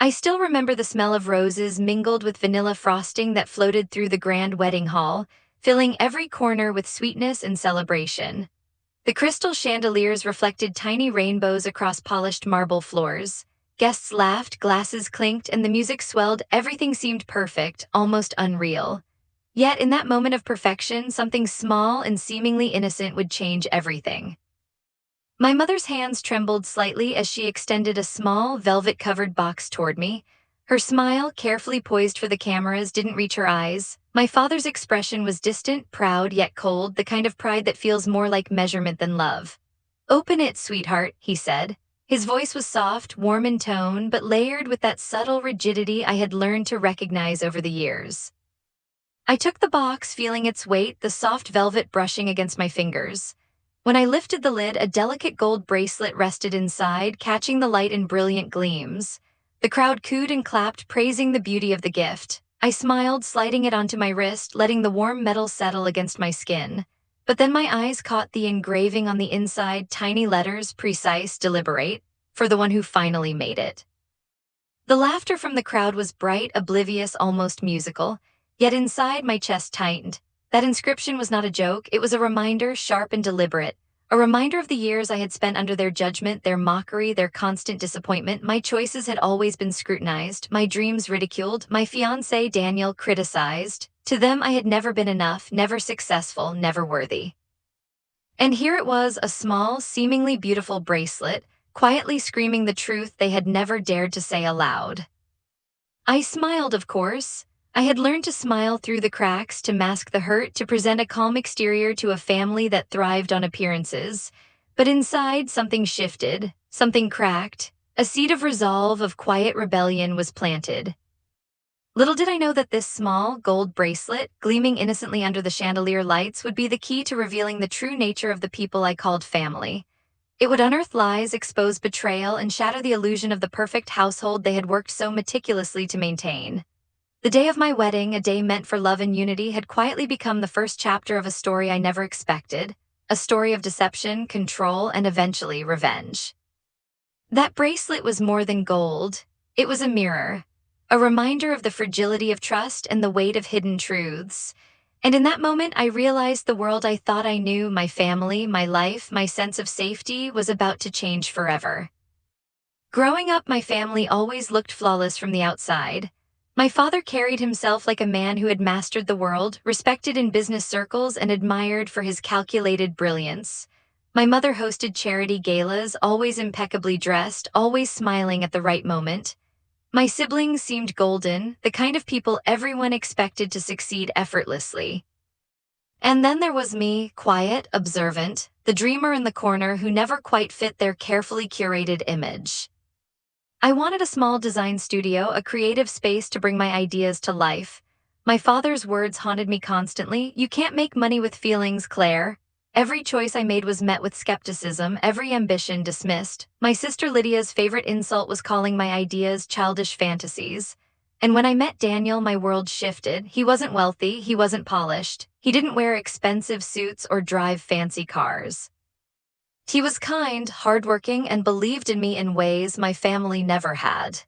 I still remember the smell of roses mingled with vanilla frosting that floated through the grand wedding hall, filling every corner with sweetness and celebration. The crystal chandeliers reflected tiny rainbows across polished marble floors. Guests laughed, glasses clinked, and the music swelled. Everything seemed perfect, almost unreal. Yet in that moment of perfection, something small and seemingly innocent would change everything. My mother's hands trembled slightly as she extended a small, velvet-covered box toward me. Her smile, carefully poised for the cameras, didn't reach her eyes. My father's expression was distant, proud, yet cold, the kind of pride that feels more like measurement than love. "Open it, sweetheart," he said. His voice was soft, warm in tone, but layered with that subtle rigidity I had learned to recognize over the years. I took the box, feeling its weight, the soft velvet brushing against my fingers. When I lifted the lid, a delicate gold bracelet rested inside, catching the light in brilliant gleams. The crowd cooed and clapped, praising the beauty of the gift. I smiled, sliding it onto my wrist, letting the warm metal settle against my skin. But then my eyes caught the engraving on the inside, tiny letters, precise, deliberate, for the one who finally made it. The laughter from the crowd was bright, oblivious, almost musical, yet inside my chest tightened. That inscription was not a joke, it was a reminder, sharp and deliberate. A reminder of the years I had spent under their judgment, their mockery, their constant disappointment. My choices had always been scrutinized, my dreams ridiculed, my fiancé Daniel criticized. To them I had never been enough, never successful, never worthy. And here it was, a small, seemingly beautiful bracelet, quietly screaming the truth they had never dared to say aloud. I smiled, of course. I had learned to smile through the cracks, to mask the hurt, to present a calm exterior to a family that thrived on appearances. But inside, something shifted, something cracked. A seed of resolve, of quiet rebellion was planted. Little did I know that this small, gold bracelet, gleaming innocently under the chandelier lights, would be the key to revealing the true nature of the people I called family. It would unearth lies, expose betrayal, and shatter the illusion of the perfect household they had worked so meticulously to maintain. The day of my wedding, a day meant for love and unity, had quietly become the first chapter of a story I never expected, a story of deception, control, and eventually revenge. That bracelet was more than gold. It was a mirror, a reminder of the fragility of trust and the weight of hidden truths. And in that moment, I realized the world I thought I knew, my family, my life, my sense of safety, was about to change forever. Growing up, my family always looked flawless from the outside. My father carried himself like a man who had mastered the world, respected in business circles and admired for his calculated brilliance. My mother hosted charity galas, always impeccably dressed, always smiling at the right moment. My siblings seemed golden, the kind of people everyone expected to succeed effortlessly. And then there was me, quiet, observant, the dreamer in the corner who never quite fit their carefully curated image. I wanted a small design studio, a creative space to bring my ideas to life. My father's words haunted me constantly. "You can't make money with feelings, Claire." Every choice I made was met with skepticism, every ambition dismissed. My sister Lydia's favorite insult was calling my ideas childish fantasies. And when I met Daniel, my world shifted. He wasn't wealthy, he wasn't polished. He didn't wear expensive suits or drive fancy cars. He was kind, hardworking, and believed in me in ways my family never had.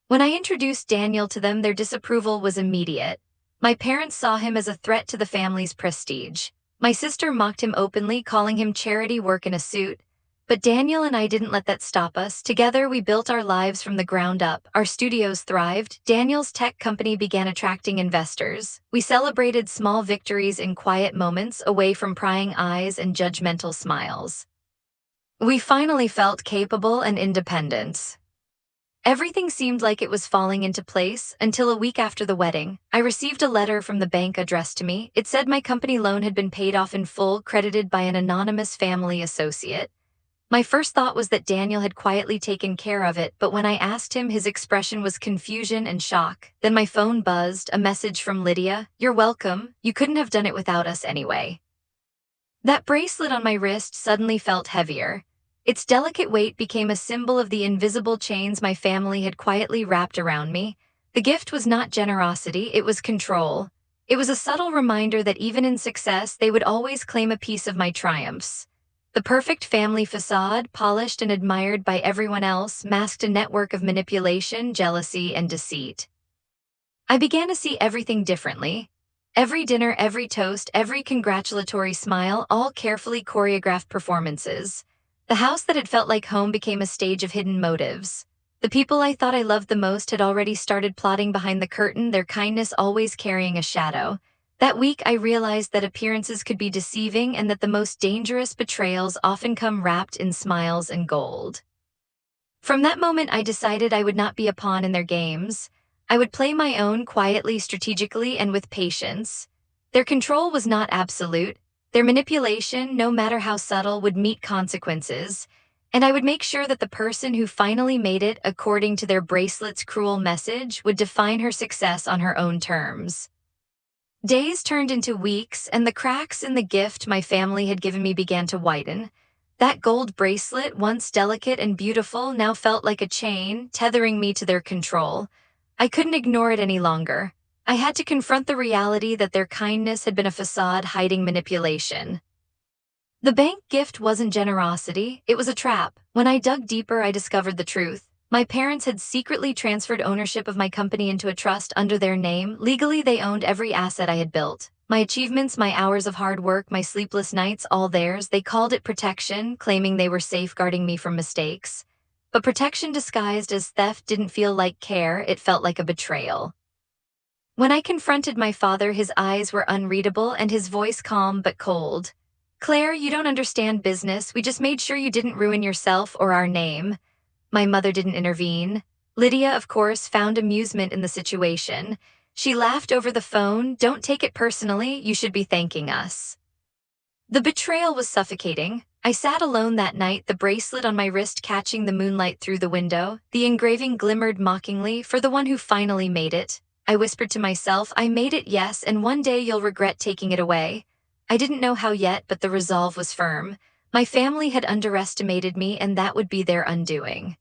When I introduced Daniel to them, their disapproval was immediate. My parents saw him as a threat to the family's prestige. My sister mocked him openly, calling him charity work in a suit. But Daniel and I didn't let that stop us. Together, we built our lives from the ground up. Our studios thrived. Daniel's tech company began attracting investors. We celebrated small victories in quiet moments, away from prying eyes and judgmental smiles. We finally felt capable and independent. Everything seemed like it was falling into place until a week after the wedding. I received a letter from the bank addressed to me. It said my company loan had been paid off in full, credited by an anonymous family associate. My first thought was that Daniel had quietly taken care of it, but when I asked him, his expression was confusion and shock. Then my phone buzzed, a message from Lydia. "You're welcome. You couldn't have done it without us anyway." That bracelet on my wrist suddenly felt heavier. Its delicate weight became a symbol of the invisible chains my family had quietly wrapped around me. The gift was not generosity, it was control. It was a subtle reminder that even in success, they would always claim a piece of my triumphs. The perfect family facade, polished and admired by everyone else, masked a network of manipulation, jealousy, and deceit. I began to see everything differently. Every dinner, every toast, every congratulatory smile, all carefully choreographed performances. The house that had felt like home became a stage of hidden motives. The people I thought I loved the most had already started plotting behind the curtain, their kindness always carrying a shadow. That week, I realized that appearances could be deceiving and that the most dangerous betrayals often come wrapped in smiles and gold. From that moment, I decided I would not be a pawn in their games. I would play my own quietly, strategically, and with patience. Their control was not absolute. Their manipulation, no matter how subtle, would meet consequences. And I would make sure that the person who finally made it, according to their bracelet's cruel message, would define her success on her own terms. Days turned into weeks, and the cracks in the gift my family had given me began to widen. That gold bracelet, once delicate and beautiful, now felt like a chain, tethering me to their control. I couldn't ignore it any longer. I had to confront the reality that their kindness had been a facade hiding manipulation. The bank gift wasn't generosity, it was a trap. When I dug deeper, I discovered the truth. My parents had secretly transferred ownership of my company into a trust under their name. Legally, they owned every asset I had built. My achievements, my hours of hard work, my sleepless nights, all theirs. They called it protection, claiming they were safeguarding me from mistakes. But protection disguised as theft didn't feel like care, it felt like a betrayal. When I confronted my father, his eyes were unreadable and his voice calm but cold. "Claire, you don't understand business. We just made sure you didn't ruin yourself or our name." My mother didn't intervene. Lydia, of course, found amusement in the situation. She laughed over the phone. "Don't take it personally, you should be thanking us." The betrayal was suffocating. I sat alone that night, the bracelet on my wrist catching the moonlight through the window. The engraving glimmered mockingly, "For the one who finally made it." I whispered to myself, "I made it, yes, and one day you'll regret taking it away." I didn't know how yet, but the resolve was firm. My family had underestimated me, and that would be their undoing.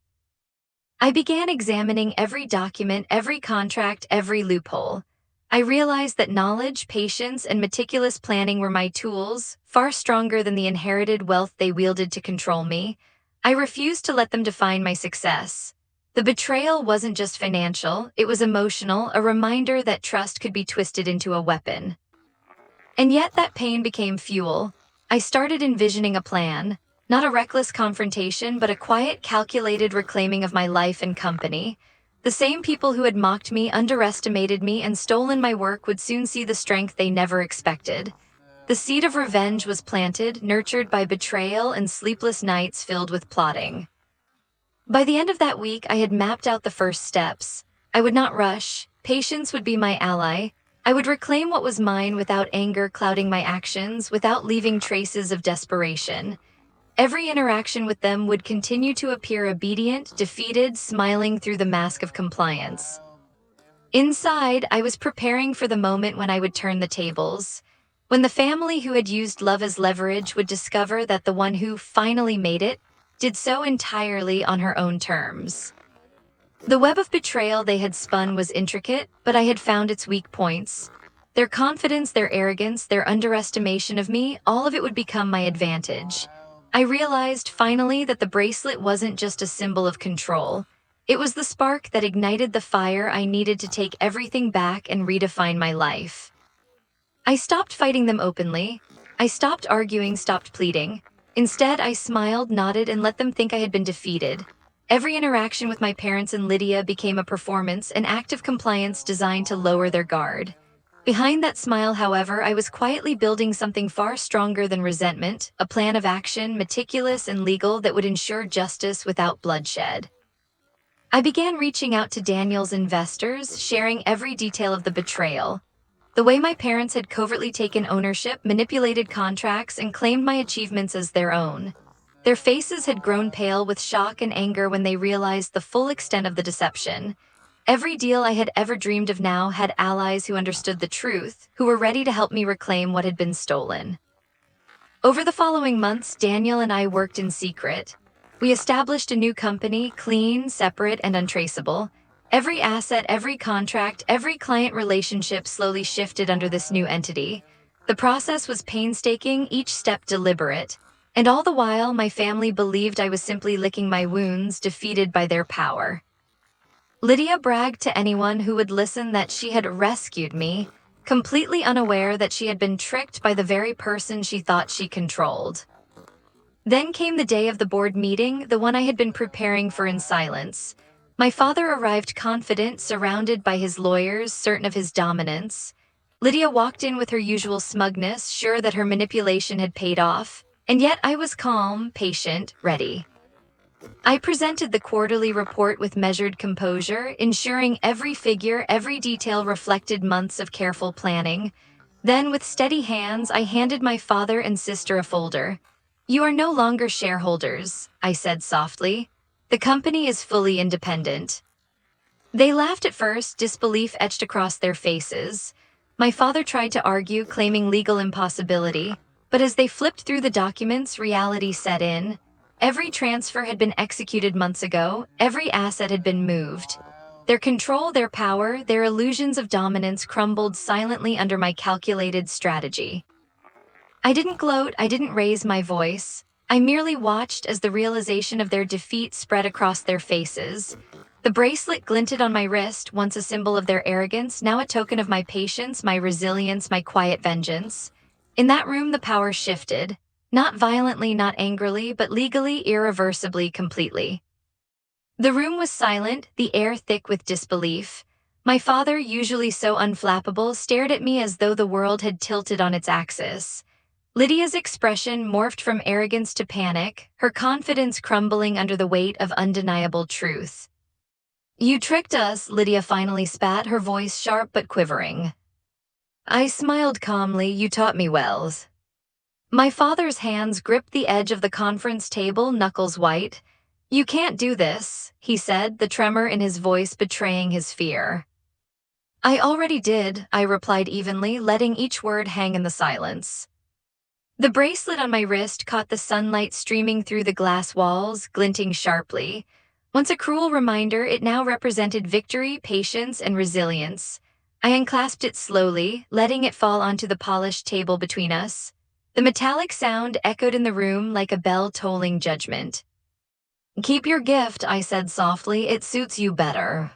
I began examining every document, every contract, every loophole. I realized that knowledge, patience, and meticulous planning were my tools, far stronger than the inherited wealth they wielded to control me. I refused to let them define my success. The betrayal wasn't just financial, it was emotional, a reminder that trust could be twisted into a weapon. And yet that pain became fuel. I started envisioning a plan, not a reckless confrontation, but a quiet, calculated reclaiming of my life and company. The same people who had mocked me, underestimated me, and stolen my work would soon see the strength they never expected. The seed of revenge was planted, nurtured by betrayal and sleepless nights filled with plotting. By the end of that week, I had mapped out the first steps. I would not rush. Patience would be my ally. I would reclaim what was mine without anger clouding my actions, without leaving traces of desperation. Every interaction with them would continue to appear obedient, defeated, smiling through the mask of compliance. Inside, I was preparing for the moment when I would turn the tables. When the family who had used love as leverage would discover that the one who finally made it did so entirely on her own terms. The web of betrayal they had spun was intricate, but I had found its weak points. Their confidence, their arrogance, their underestimation of me, all of it would become my advantage. I realized finally that the bracelet wasn't just a symbol of control. It was the spark that ignited the fire I needed to take everything back and redefine my life. I stopped fighting them openly. I stopped arguing, stopped pleading. Instead, I smiled, nodded, and let them think I had been defeated. Every interaction with my parents and Lydia became a performance, an act of compliance designed to lower their guard. Behind that smile, however, I was quietly building something far stronger than resentment, a plan of action, meticulous and legal, that would ensure justice without bloodshed. I began reaching out to Daniel's investors, sharing every detail of the betrayal. The way my parents had covertly taken ownership, manipulated contracts, and claimed my achievements as their own. Their faces had grown pale with shock and anger when they realized the full extent of the deception. Every deal I had ever dreamed of now had allies who understood the truth, who were ready to help me reclaim what had been stolen. Over the following months, Daniel and I worked in secret. We established a new company, clean, separate, and untraceable. Every asset, every contract, every client relationship slowly shifted under this new entity. The process was painstaking, each step deliberate. And all the while, my family believed I was simply licking my wounds, defeated by their power. Lydia bragged to anyone who would listen that she had rescued me, completely unaware that she had been tricked by the very person she thought she controlled. Then came the day of the board meeting, the one I had been preparing for in silence. My father arrived confident, surrounded by his lawyers, certain of his dominance. Lydia walked in with her usual smugness, sure that her manipulation had paid off, and yet I was calm, patient, ready. I presented the quarterly report with measured composure, ensuring every figure, every detail reflected months of careful planning. Then, with steady hands, I handed my father and sister a folder. "You are no longer shareholders," I said softly. "The company is fully independent." They laughed at first, disbelief etched across their faces. My father tried to argue, claiming legal impossibility, but as they flipped through the documents, reality set in. Every transfer had been executed months ago, every asset had been moved. Their control, their power, their illusions of dominance crumbled silently under my calculated strategy. I didn't gloat, I didn't raise my voice. I merely watched as the realization of their defeat spread across their faces. The bracelet glinted on my wrist, once a symbol of their arrogance, now a token of my patience, my resilience, my quiet vengeance. In that room, the power shifted. Not violently, not angrily, but legally, irreversibly, completely. The room was silent, the air thick with disbelief. My father, usually so unflappable, stared at me as though the world had tilted on its axis. Lydia's expression morphed from arrogance to panic, her confidence crumbling under the weight of undeniable truth. "You tricked us," Lydia finally spat, her voice sharp but quivering. I smiled calmly. "You taught me well." My father's hands gripped the edge of the conference table, knuckles white. "You can't do this," he said, the tremor in his voice betraying his fear. "I already did," I replied evenly, letting each word hang in the silence. The bracelet on my wrist caught the sunlight streaming through the glass walls, glinting sharply. Once a cruel reminder, it now represented victory, patience, and resilience. I unclasped it slowly, letting it fall onto the polished table between us. The metallic sound echoed in the room like a bell tolling judgment. "Keep your gift," I said softly. "It suits you better."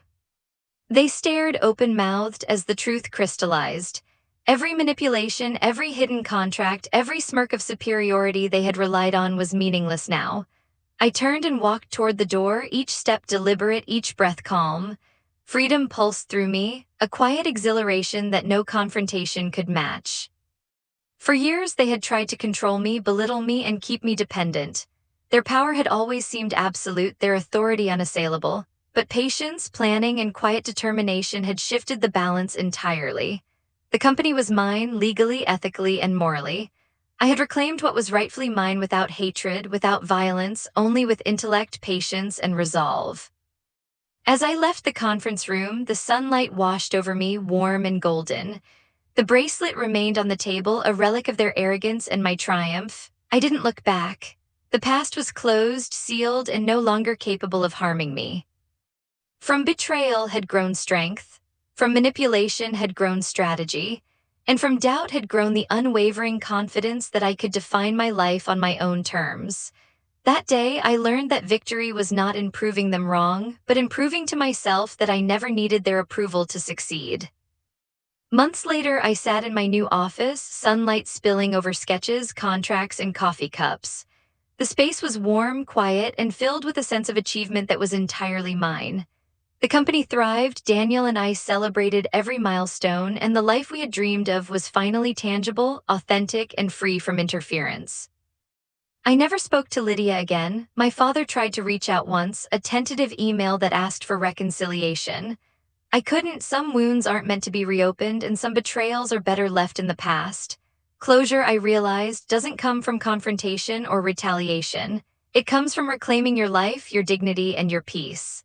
They stared open-mouthed as the truth crystallized. Every manipulation, every hidden contract, every smirk of superiority they had relied on was meaningless now. I turned and walked toward the door, each step deliberate, each breath calm. Freedom pulsed through me, a quiet exhilaration that no confrontation could match. For years they had tried to control me, belittle me, and keep me dependent. Their power had always seemed absolute, their authority unassailable, but patience, planning, and quiet determination had shifted the balance entirely. The company was mine, legally, ethically, and morally. I had reclaimed what was rightfully mine without hatred, without violence, only with intellect, patience, and resolve. As I left the conference room, the sunlight washed over me, warm and golden. The bracelet remained on the table, a relic of their arrogance and my triumph. I didn't look back. The past was closed, sealed, and no longer capable of harming me. From betrayal had grown strength. From manipulation had grown strategy, and from doubt had grown the unwavering confidence that I could define my life on my own terms. That day, I learned that victory was not in proving them wrong, but in proving to myself that I never needed their approval to succeed. Months later, I sat in my new office, sunlight spilling over sketches, contracts, and coffee cups. The space was warm, quiet, and filled with a sense of achievement that was entirely mine. The company thrived, Daniel and I celebrated every milestone, and the life we had dreamed of was finally tangible, authentic, and free from interference. I never spoke to Lydia again. My father tried to reach out once, a tentative email that asked for reconciliation. I couldn't. Some wounds aren't meant to be reopened, and some betrayals are better left in the past. Closure, I realized, doesn't come from confrontation or retaliation. It comes from reclaiming your life, your dignity, and your peace.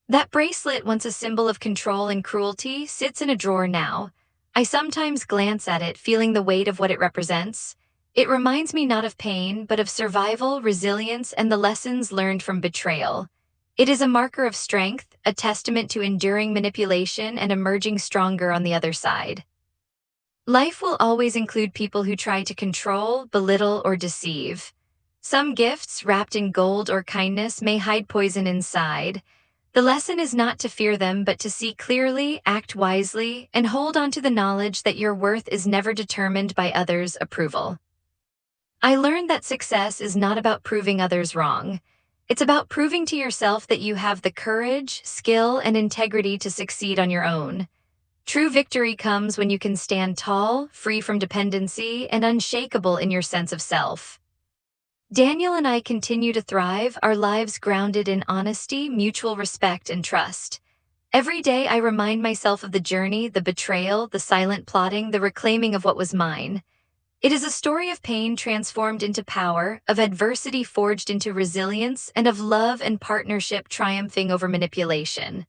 That bracelet, once a symbol of control and cruelty, sits in a drawer now. I sometimes glance at it, feeling the weight of what it represents. It reminds me not of pain, but of survival, resilience, and the lessons learned from betrayal. It is a marker of strength, a testament to enduring manipulation and emerging stronger on the other side. Life will always include people who try to control, belittle, or deceive. Some gifts, wrapped in gold or kindness, may hide poison inside. The lesson is not to fear them, but to see clearly, act wisely, and hold on to the knowledge that your worth is never determined by others' approval. I learned that success is not about proving others wrong. It's about proving to yourself that you have the courage, skill, and integrity to succeed on your own. True victory comes when you can stand tall, free from dependency, and unshakable in your sense of self. Daniel and I continue to thrive, our lives grounded in honesty, mutual respect, and trust. Every day I remind myself of the journey, the betrayal, the silent plotting, the reclaiming of what was mine. It is a story of pain transformed into power, of adversity forged into resilience, and of love and partnership triumphing over manipulation.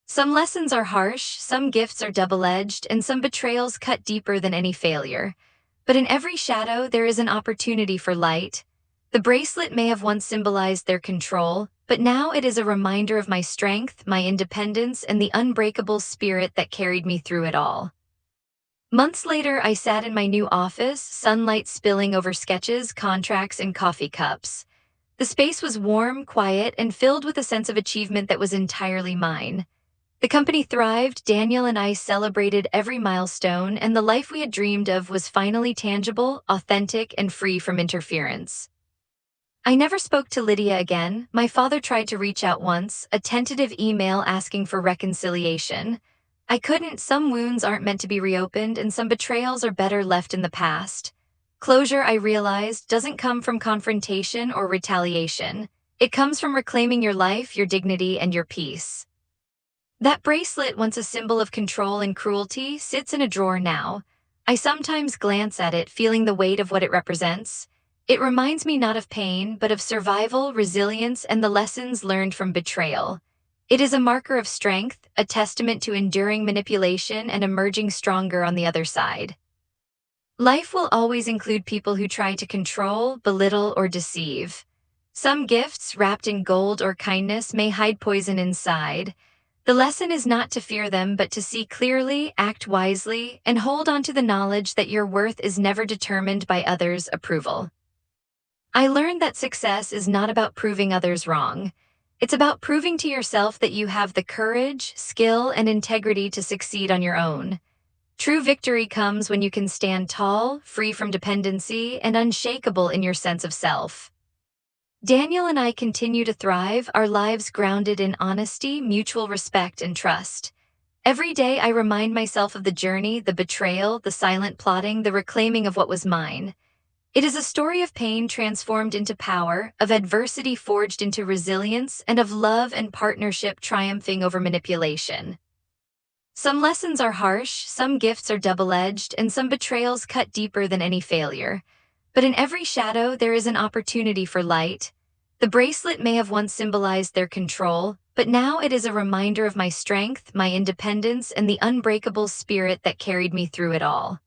Some lessons are harsh, some gifts are double-edged, and some betrayals cut deeper than any failure. But in every shadow, there is an opportunity for light. The bracelet may have once symbolized their control, but now it is a reminder of my strength, my independence, and the unbreakable spirit that carried me through it all. Months later, I sat in my new office, sunlight spilling over sketches, contracts, and coffee cups. The space was warm, quiet, and filled with a sense of achievement that was entirely mine. The company thrived, Daniel and I celebrated every milestone, and the life we had dreamed of was finally tangible, authentic, and free from interference. I never spoke to Lydia again. My father tried to reach out once, a tentative email asking for reconciliation. I couldn't. Some wounds aren't meant to be reopened, and some betrayals are better left in the past. Closure, I realized, doesn't come from confrontation or retaliation. It comes from reclaiming your life, your dignity, and your peace. That bracelet, once a symbol of control and cruelty, sits in a drawer now. I sometimes glance at it, feeling the weight of what it represents. It reminds me not of pain, but of survival, resilience, and the lessons learned from betrayal. It is a marker of strength, a testament to enduring manipulation and emerging stronger on the other side. Life will always include people who try to control, belittle, or deceive. Some gifts, wrapped in gold or kindness, may hide poison inside. The lesson is not to fear them, but to see clearly, act wisely, and hold on to the knowledge that your worth is never determined by others' approval. I learned that success is not about proving others wrong. It's about proving to yourself that you have the courage, skill, and integrity to succeed on your own. True victory comes when you can stand tall, free from dependency, and unshakable in your sense of self. Daniel and I continue to thrive, our lives grounded in honesty, mutual respect, and trust. Every day I remind myself of the journey, the betrayal, the silent plotting, the reclaiming of what was mine. It is a story of pain transformed into power, of adversity forged into resilience, and of love and partnership triumphing over manipulation. Some lessons are harsh, some gifts are double-edged, and some betrayals cut deeper than any failure. But in every shadow, there is an opportunity for light. The bracelet may have once symbolized their control, but now it is a reminder of my strength, my independence, and the unbreakable spirit that carried me through it all.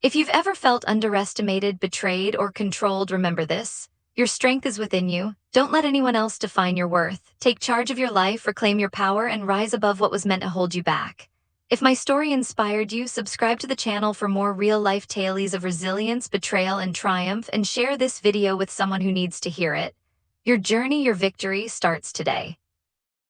If you've ever felt underestimated, betrayed, or controlled, remember this. Your strength is within you. Don't let anyone else define your worth. Take charge of your life, reclaim your power, and rise above what was meant to hold you back. If my story inspired you, subscribe to the channel for more real-life tales of resilience, betrayal, and triumph, and share this video with someone who needs to hear it. Your journey, your victory starts today.